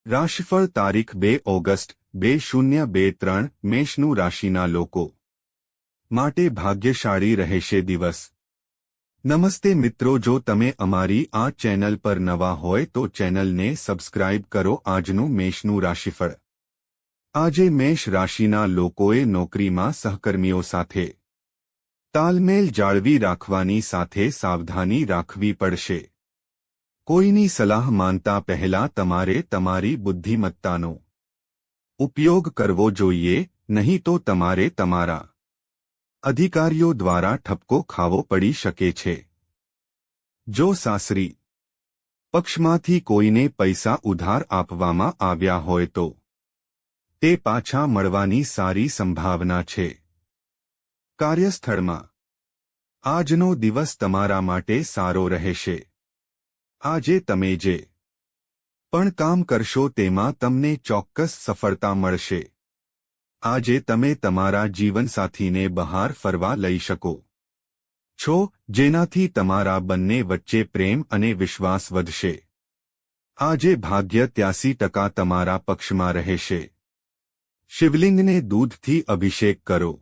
રાશિફળ તારીખ 2 ઓગસ્ટ 2023 મેષનું રાશિના લોકો માટે ભાગ્યશાળી રહેશે દિવસ। નમસ્તે મિત્રો, જો તમે અમારી આ ચેનલ પર નવા હોય તો ચેનલને સબસ્ક્રાઇબ કરો। આજનું મેષનું રાશિફળ। આજે મેષ રાશિના લોકોએ નોકરીમાં સહકર્મીઓ સાથે તાલમેલ જાળવી રાખવાની સાથે સાવધાની રાખવી પડશે। કોઈની સલાહ માનતા પહેલા તમારે તમારી બુદ્ધિમત્તાનો ઉપયોગ કરવો જોઈએ, નહીં તો તમારે તમારા અધિકારીઓ દ્વારા ઠપકો ખાવો પડી શકે છે। જો સાસરી પક્ષમાંથી કોઈને પૈસા ઉધાર આપવામાં આવ્યા હોય તો તે પાછા મળવાની સારી સંભાવના છે। કાર્યસ્થળમાં આજનો દિવસ તમારા માટે સારો રહેશે। આજે તમે જે પણ કામ કરશો તેમાં તમને ચોક્કસ સફળતા મળશે। આજે તમે તમારા જીવનસાથીને બહાર ફરવા લઈ શકો છો, જેનાથી તમારા બંને વચ્ચે પ્રેમ અને વિશ્વાસ વધશે। આજે ભાગ્ય 83% તમારા પક્ષમાં રહેશે। શિવલિંગને દૂધથી અભિષેક કરો।